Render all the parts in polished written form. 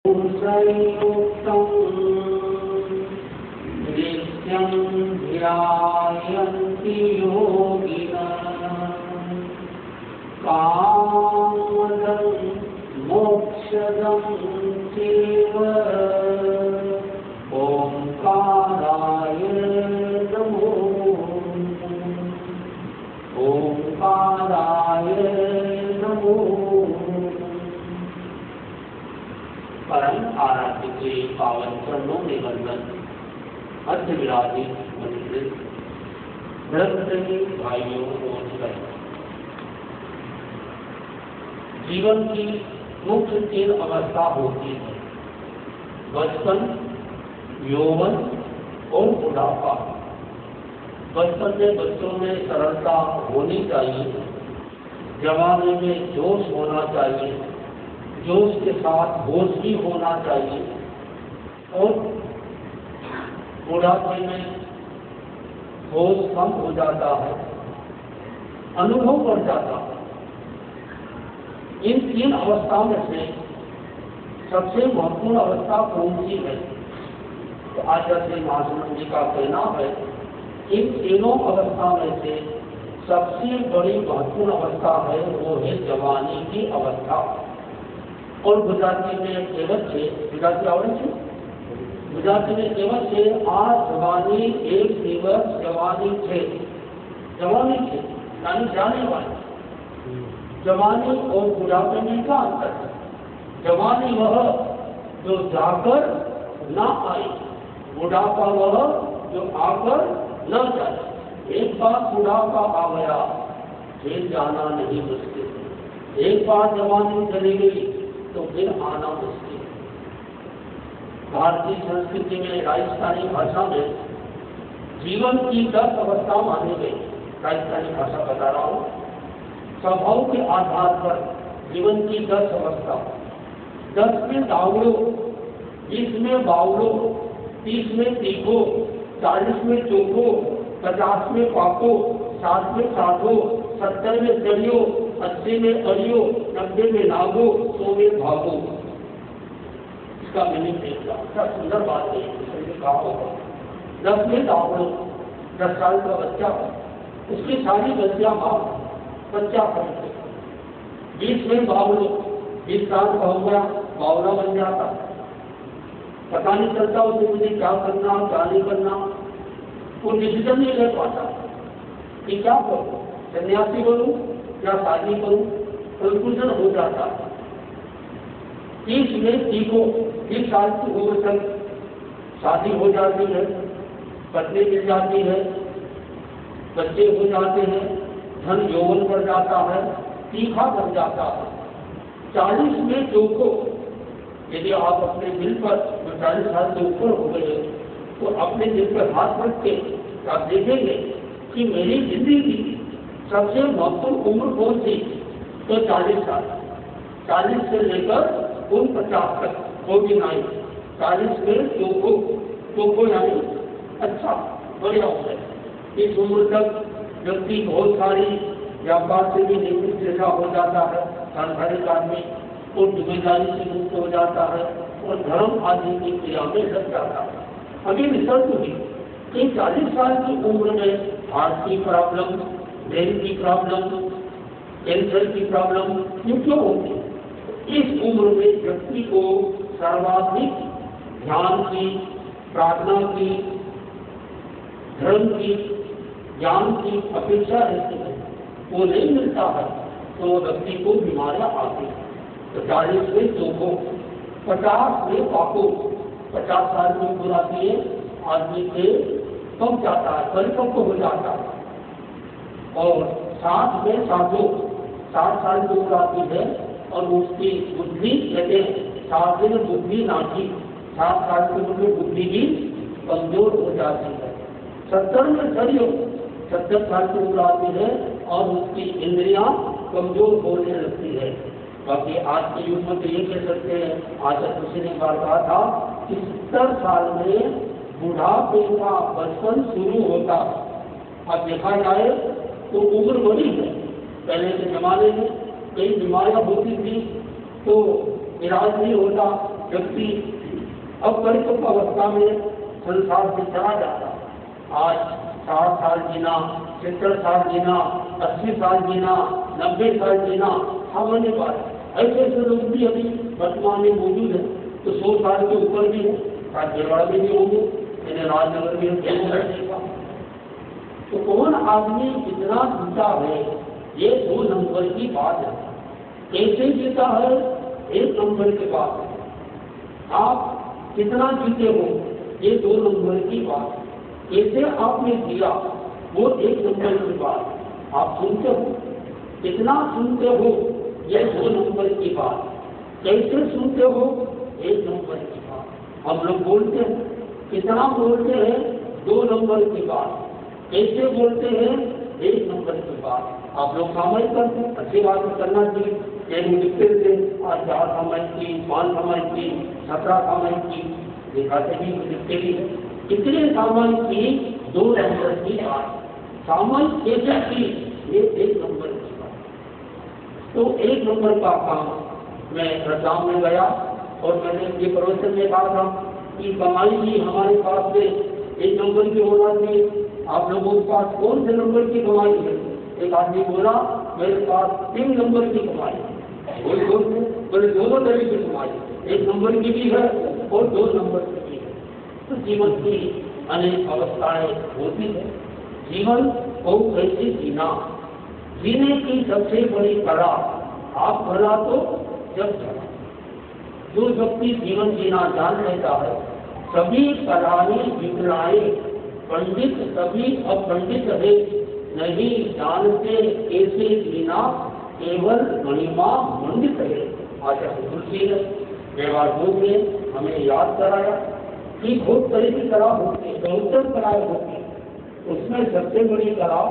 संयुक्तं नित्यं ध्यायन्ति योगिनः कामदं मोक्षदं चैव ओंकाराय नमो ओंकाराय नमो। परम आराध्य के पावन चरणों में वंदन। मध्य विराजी मंदिर धर्मप्रेमी भाइयों और बहनों, जीवन की मुख्य 3 अवस्था होती है: बचपन, यौवन और बुढ़ापा। बचपन में बच्चों में सरलता होनी चाहिए, जवानी में जोश होना चाहिए, जोश के साथ होश भी होना चाहिए, और बुढ़ापे में होश कम हो जाता है, अनुभव बढ़ जाता है। इन 3 अवस्थाओं में से सबसे महत्वपूर्ण अवस्था कौन सी है? तो आचार्य श्री महासनंद जी का कहना है, इन तीनों अवस्था में से सबसे बड़ी महत्वपूर्ण अवस्था है वो है जवानी की अवस्था। और गुजराती में कहेवत है, गुजराती आवड़े छे? गुजराती में कहेवत है, आ जवानी एक दिवस जवानी छे। जवानी छे यानी जाने वाली। जवानी और बुढ़ापे में क्या अंतर है? जवानी वह जो जाकर न आए, बुढ़ापा वह जो आकर न जाए। एक बार बुढ़ापा आ गया फिर जाना नहीं मुश्किल। एक बार जवानी चली गई तो फिर आना मुश्किल। भारतीय संस्कृति में, राजस्थानी भाषा में जीवन की 10 अवस्था मानी गई। राजस्थानी भाषा बता रहा हूँ। स्वभाव के आधार पर जीवन की 10 अवस्था: 10 में दावड़ो, 20 में बावड़ो, 30 में तीखो, 40 में चोखो, 50 में पाको, 60 में साधो, 70 में चढ़ियो, 80 में अड़ियो, 90 में नागो, 100 में भागो। इसका मीनिंग देखना, क्या सुंदर बात है। कहा होगा 10 में दावड़ो, 10 साल का बच्चा, उसकी सारी गलतियां माफ, बच्चा पढ़ते। 20 में बावड़ो, 20 साल का हो गया, बावड़ा बन जाता, पता नहीं चलता उसे मुझे क्या करना क्या नहीं करना। वो डिसीजन नहीं ले पाता कि क्या करूं, सन्यासी बनूं या शादी करूं, कंफ्यूजन हो जाता है। 30 में सीखो, 20 साल की उम्र तक शादी हो जाती है, पत्नी मिल जाती है, बच्चे हो जाते हैं, धन यौवन बढ़ जाता है, तीखा बन जाता है। 40 में चोखो, यदि आप अपने दिल पर, जो 40 साल से ऊपर हो गए, तो अपने दिल पर हाथ रख के आप देखेंगे कि मेरी जिंदगी सबसे महत्वपूर्ण उम्र कौन सी? तो 40 साल। 40 से लेकर 49 तक, 49। 40 में चोखो, चोखो यानी अच्छा, बढ़िया उम्र है। इस उम्र तक व्यक्ति बहुत सारी व्यापार से भी निवृत्त जैसा हो जाता है, सांसारिक आदमी, और जिम्मेदारी से मुक्त हो जाता है और धर्म आदि की क्रिया में लग जाता है। अभी रिसर्च हुई कि 40 साल की उम्र में हार्ट की प्रॉब्लम, ब्रेन की प्रॉब्लम, कैंसर की प्रॉब्लम, ये क्यों होती है? इस उम्र में व्यक्ति को सर्वाधिक ध्यान की, प्रार्थना की, धर्म की, ज्ञान की अपेक्षा रहती है। वो नहीं मिलता है तो व्यक्ति को बीमारियां आती है। तो 40 में चोखो, 50 में पाको। 50 साल की उम्र आती है, आदमी से पक जाता है, परिपक्व हो जाता है। और 60 में साधो, 60 साल की उम्र आती है और उसकी बुद्धि, कहते हैं 60 में बुद्धि नाची, 60 साल की उम्र में बुद्धि भी कमजोर हो जाती है। 70 में चढ़ियो, 70 साल की उम्र आती है और उसकी इंद्रियां कमजोर होने लगती है। बाकी आज के युग में तो ये कह सकते हैं, आज किसी ने बार कहा था कि 70 साल में बुढ़ापे का बचपन शुरू होता। अब देखा जाए तो उम्र बड़ी है। पहले के जमाने में कई बीमारियां होती थी तो इलाज नहीं होता, व्यक्ति अब परिपक्व अवस्था में संसार से चला जाता। आज 60 साल जीना, 70 साल जीना, 80 साल जीना, 90 साल जीना सामान्य बात है। ऐसे ऐसे लोग भी अभी वर्तमान में मौजूद है। तो 100 साल के ऊपर भी है, राजगढ़ में भी होंगे, मैंने राजनगर में देखा। तो कौन आदमी इतना जीता है, ये 2 नंबर की बात है। कैसे जीता है, 1 नंबर की बात है। आप कितना जीते हो, ये 2 नंबर की बात है। कैसे आपने दिया, वो 1 नंबर की बात है। आप सुनते हो, कितना सुनते हो, ये 2 नंबर की बात। कैसे सुनते हो, 1 नंबर की बात। हम लोग बोलते हैं, कितना बोलते हैं, 2 नंबर की बात। कैसे बोलते हैं, 1 नंबर की बात। आप लोग सामायिक करते हैं, अच्छी बात करना चाहिए। एक लिखते थे, आज 4 सामायिक की, 5 सामायिक की, 17 सामायिक की, दिखाते भी लिखते भी। कितने सामायिक की, 2 नंबर की बात। सामायिक कैसे की, ये 1 नंबर की बात। तो 1 नंबर का काम मैं रतलाम में गया और मैंने ये प्रवचन में कहा था कि कमाई भी हमारे पास से 1 नंबर की होना चाहिए। आप लोगों के पास कौन से नंबर की कमाई है? एक आदमी बोला, मेरे पास 3 नंबर की कमाई है। बोले दोनों तरह की कमाई, 1 नंबर की भी है और 2 नंबर की भी है। तो जीवन की अनेक अवस्थाएं होती है। जीवन को कैसे जीना, जीने की सबसे बड़ी कला, आप भला तो जब चला। जो व्यक्ति जीवन जीना जान लेता है, सभी कलाएं विकलाएं, पंडित सभी अपंडित है, नहीं जानते कैसे जीना, केवल महिमा मंडित है। आचार्य तुलसी ने व्यवहार योग ने हमें याद कराया कि बहुत तरह की कला होती है, बहुत कलाएं होती है। उसमें सबसे बड़ी कला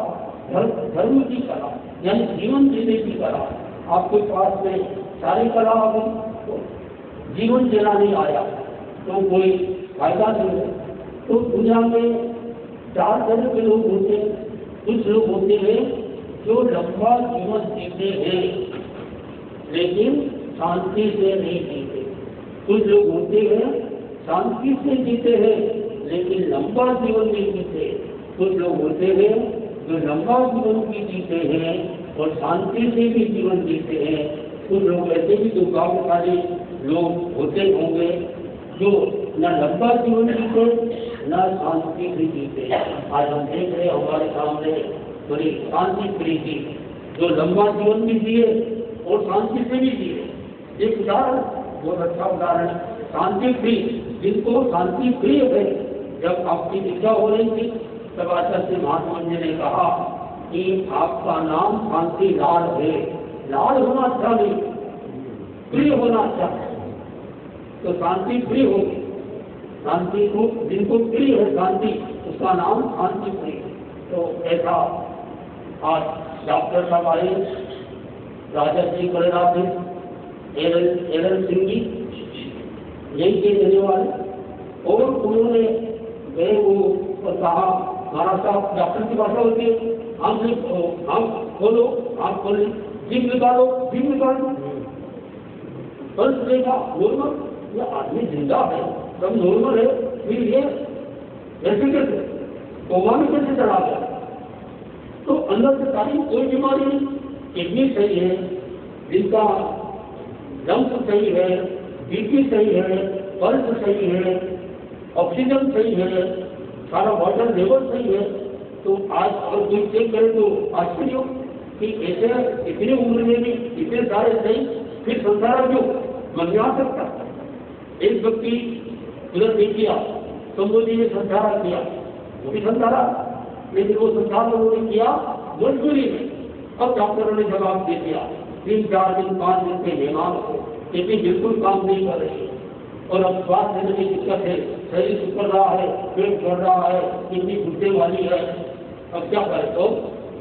धर्म की कला, यानी जीवन जीने की कला। आपके पास में सारी कला आ गई, तो जीवन जीना नहीं आया तो कोई फायदा नहीं है। तो दुनिया में 4 तरह के लोग होते हैं। कुछ लोग होते हैं जो लंबा जीवन जीते हैं लेकिन शांति से नहीं जीते। कुछ लोग होते हैं शांति से जीते हैं लेकिन लंबा जीवन नहीं जीते। कुछ लोग होते हैं जो लंबा जीवन भी जीते हैं और शांति से भी जीवन जीते हैं। कुछ लोग ऐसे भी तो गाँववाले लोग होते होंगे जो न लंबा जीवन जीते न शांति से जीते। आज हम देख रहे हमारे सामने बड़ी शांति प्रिय थी, जो लंबा जीवन भी जिए और शांति से भी जिए। एक उदाहरण, बहुत अच्छा उदाहरण, शांति प्रिय, जिनको शांति प्रिय है। जब आपकी दीक्षा हो रही थी तब आचार्य महात्मा जी ने कहा कि आपका नाम शांति लाल है। लाल होना अच्छा नहीं, प्रिय होना अच्छा है। तो शांति प्रिय होगी, शांति को जिनको प्रिय है शांति, उसका नाम शांति प्रिय। तो ऐसा आज डॉक्टर साहब आए, राजा जी करेगा थे, एरन सिंह जी यही के रहने वाले, और उन्होंने गए वो और कहा, महाराज साहब डॉक्टर की भाषा होती है, हम खोलो, आप खोले, जीव निकालो, जीव निकालो, बस देखा नॉर्मल, ये आदमी जिंदा है, सब नॉर्मल है, फिर ये ऐसे कैसे कोमा में कैसे चढ़ा गया? तो अंदर से सारी कोई बीमारी नहीं, किडनी सही है, जिनका लंग्स सही है, बीपी सही है, पल्स सही है, ऑक्सीजन सही है, सारा वाटर लेवल सही है। तो आज अगर कोई चेक करे तो आश्चर्य हो कि ऐसे इतनी उम्र में भी इतने सारे सही, फिर संसार क्यों मन में आ सकता? एक व्यक्ति उधर नहीं किया, संबोधि ने संसारा किया, वो भी संसारा, लेकिन वो संसार उन्होंने किया मजबूरी में। अब डॉक्टरों ने जवाब दे दिया, 3, 4 दिन 5 दिन के मेहमान हो, कितनी बिल्कुल काम नहीं कर रही है और अब श्वास लेने में दिक्कत है, शरीर सुखड़ रहा है, पेट बढ़ रहा है, कितनी घुटने वाली है, अब क्या करें? तो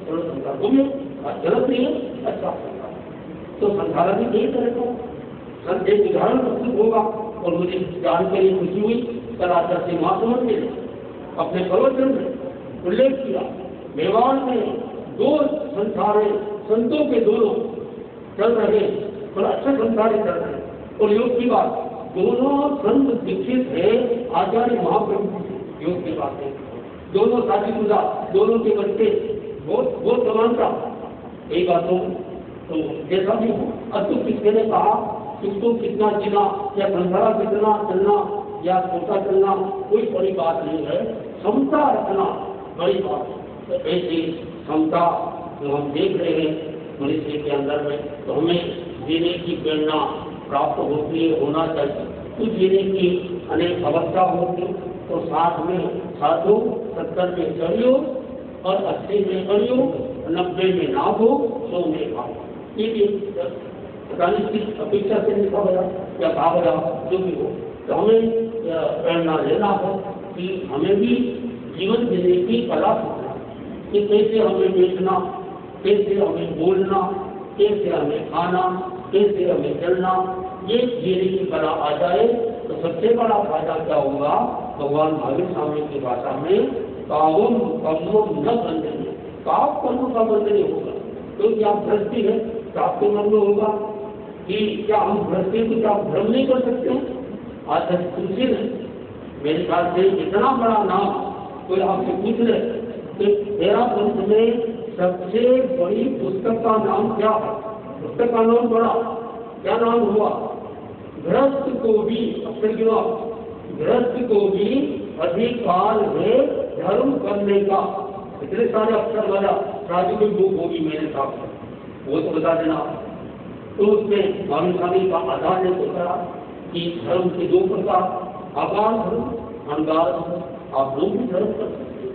संसार को भी गलत नहीं है, अच्छा तो संसार भी नहीं करेगा। सर एक उदाहरण प्रस्तुत होगा और मुझे जानकारी खुशी हुई, कलाचार से महासमझ ने अपने प्रवचन में उल्लेख किया, मेवाड़ में 2 संसारे संतों के दोनों चल रहे, बड़ा अच्छा संसार चल रहे। और योग की बात, दोनों संत दीक्षित है आचार्य महाप्रभु योग की बातें, दोनों शादीशुदा, दोनों के बच्चे, बहुत समानता। एक बात तो जैसा भी हो, अब तो किसने ने कहा किसको कितना जीना या संसारा कितना चलना या छोटा चलना कोई बड़ी बात नहीं है, क्षमता रखना बड़ी बात है। तो ऐसी क्षमता जो हम देख रहे हैं मनुष्य के अंदर में, तो हमें जीने की प्रेरणा प्राप्त होती है, होना चाहिए। तो जीने की अनेक अवस्था होती, तो साथ में साधो, 70 में चढ़ियो और 80 में करियो, 90 में ना हो, 100 में खाओ। किस अपेक्षा से लिखा गया या कहा गया जो भी हो, तो हमें प्रेरणा लेना है कि हमें भी जीवन जीने की कला सीखना, कि कैसे हमें बेचना, कैसे हमें बोलना, कैसे हमें खाना, कैसे हमें चलना, ये जीने की कला आ जाए तो सबसे बड़ा फायदा क्या होगा। भगवान महावीर स्वामी की भाषा में कावम कर्म न बंधनीय, पाप कर्म का बंधनीय होगा। क्योंकि आप भ्रष्टि है तो आपके मन में होगा कि क्या हम भ्रष्टि को क्या भ्रम नहीं कर सकते हैं। आज तुलसी है मेरे ख्याल से इतना बड़ा नाम कोई आपसे पूछ ले कि तेरा पंथ में सबसे बड़ी पुस्तक का नाम क्या है, पुस्तक का नाम बड़ा क्या नाम हुआ, गृहस्थ को भी अक्षर गिना, गृहस्थ को भी अधिकार है धर्म करने का। इतने सारे अक्षर वाला राजू की बुक होगी मेरे साथ, वो तो बता देना। तो उसमें महावीर स्वामी का आधार ने तो कहा कि धर्म के 2 प्रकार, आकार धर्म, अनगार धर्म। आप लोग भी धर्म कर सकते,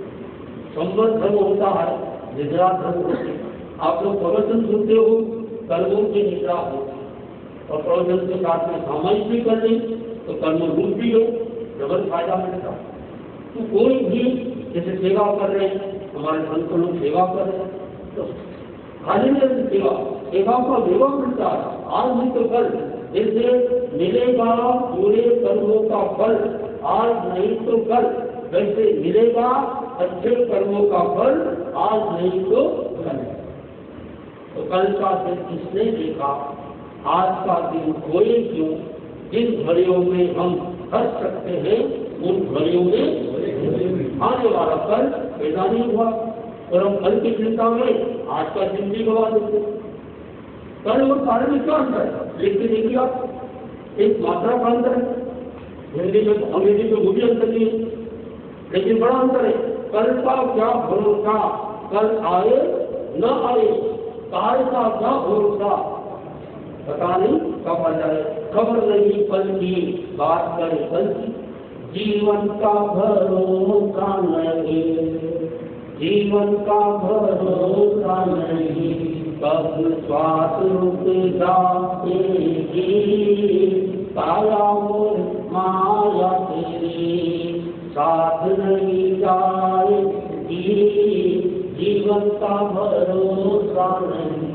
संबद्ध धर्म होता है, निद्रा धर्म होते हैं। आप लोग प्रवचन सुनते हो, कर्मों की निद्रा हो, और प्रवचन के साथ में सामाजिक भी कर ली तो कर्म रूप भी हो, डबल फायदा मिलता। तो कोई भी जैसे सेवा कर रहे हैं, हमारे संत लोग सेवा कर रहे हैं, तो खाली नहीं सेवा का विवाह मिलता है, आज नहीं तो कल। जैसे मिलेगा बुरे कर्मों का फल आज नहीं तो कल, वैसे मिलेगा अच्छे कर्मों का फल आज नहीं तो कल। तो कल का दिन किसने देखा, आज का दिन कोई क्यों, जिन घड़ियों में हम हंस सकते हैं उन घड़ियों में आने वाला कल पैदा नहीं हुआ, और हम कल की चिंता में आज का दिन भी गवा देते। कल और कारण में क्या अंतर है, लिखते देखिए आप, एक मात्रा का अंतर है, हिंदी में अंग्रेजी में वो भी अंतर नहीं है, लेकिन बड़ा अंतर है। कल का क्या भरोसा, कल आए न आए, काल का क्या भरोसा पता नहीं कब आ जाए, खबर नहीं कल की, बात करे कल की। जीवन का भरोसा नहीं, जीवन का भरोसा नहीं, कब श्वास रुक जाएगी, काया मोर माया तेरी साथ नहीं जाएगी, जीवन का भरोसा नहीं।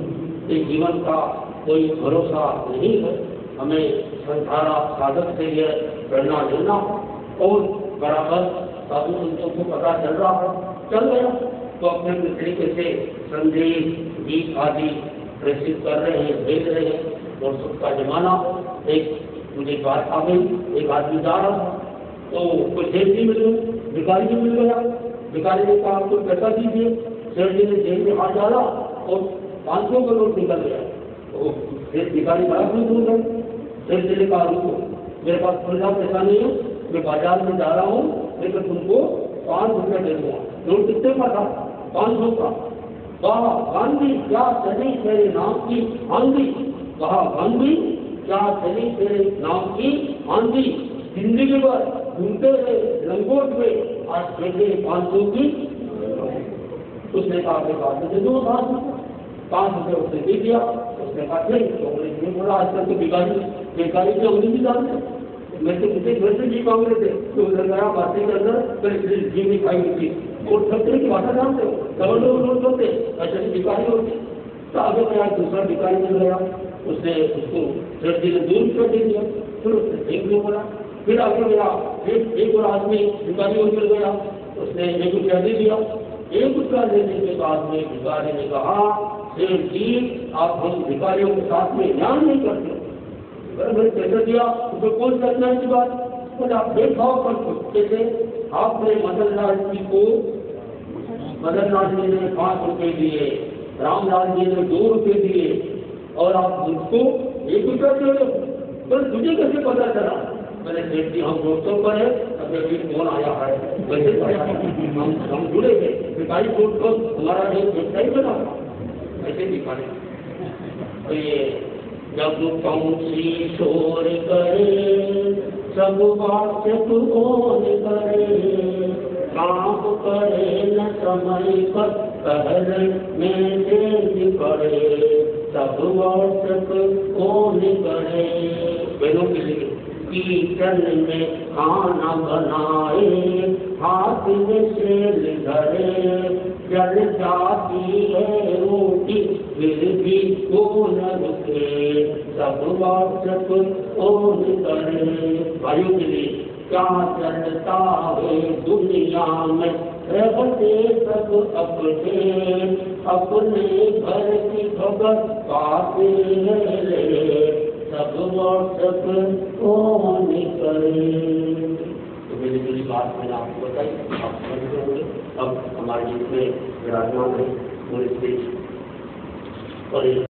ये जीवन का कोई भरोसा नहीं है, हमें संसारा साधक से यह प्रेरणा लेना और बराबर साधु संतों को पता चल रहा है, चल गया तो अपने तरीके से संदेश गीत आदि प्रेषित कर रहे हैं, भेज रहे हैं। और सुख का जमाना, एक मुझे बात आ गई, एक आदमी जा रहा था तो कोई जेल भी मिल गई, भिखारी भी मिल गया, भिखारी ने कहा आपको पैसा दीजिए, सेठ जी ने जेल में हाथ डाला और 500 का नोट निकल गया। तो फिर भिखारी बड़ा खुश हो गया, सेठ जी ने कहा रुको, मेरे पास खुला पैसा नहीं है, मैं बाजार में जा रहा हूँ, लेकिन तुमको 5 रुपये दे दूंगा। नोट कितने का था, 500 का। कहा गांधी क्या चली तेरे नाम की आंधी, कहा गांधी क्या चली तेरे नाम की आंधी, जिंदगी भर घूमते रहे लंगोट में, आज बैठे 500 की। उसने कहा अपने पास में दो 5 रुपये उसने दे दिया। उसने कहा नहीं, तो उन्होंने बोला आजकल तो बेकारी की अवधि भी जानते, मैं तो मुझे घर से जी मांग रहे थे, तो उधर गया बातें के अंदर जी नहीं खाई होती और छतरी की भाषा जानते हो, डबल नोट होते ऐसे भिखारी होते। तो आगे मेरा दूसरा भिखारी मिल गया, उसने उसको सेठ जी ने 2 रुपये दे दिया, फिर उसने 1 रुपये बोला, फिर आगे मेरा एक और आदमी भिखारी और मिल गया, उसने 1 रुपया दे दिया। 1 रुपया देने के बाद में भिखारी ने कहा सेठ जी आप हम भिखारियों के साथ में ध्यान नहीं करते, बराबर कैसे दिया तो कौन करना की बात, बोले आप भेदभाव कर सकते थे। आपने मदन लाल जी को, मदन लाल जी ने 5 रुपए दिए, रामलाल जी ने 2 रुपए दिए और आप मुझको 1 रुपया दे रहे हो, पर तुझे कैसे पता चला? मैंने सेठ जी हम दोस्तों पर है, अभी अभी फोन आया है, वैसे हम जुड़े थे, भिखारी कोट को हमारा जो वेबसाइट बना ऐसे दिखाने। तो ये जब पंछी शोर करे सब बात कौन करे, काम करे न समय पर पहले में देर पड़े, सब वाट्सएप कौन करे। बहनों के लिए किचन में खाना बनाए, हाथ में सेल धरे, जल जाती है रोटी फिर भी कौन रुके, सब वाट्सएप कौन करे। भाइयों के लिए क्या चलता है दुनिया में, रहते सब अपने घर की खबर पाते ले, सब वाट्सएप कौन करे। तो मेरी पूरी बात मैंने आपको बताई, आप समझ गए होंगे। अब हमारे इसमें विराजमान है पूरे देश और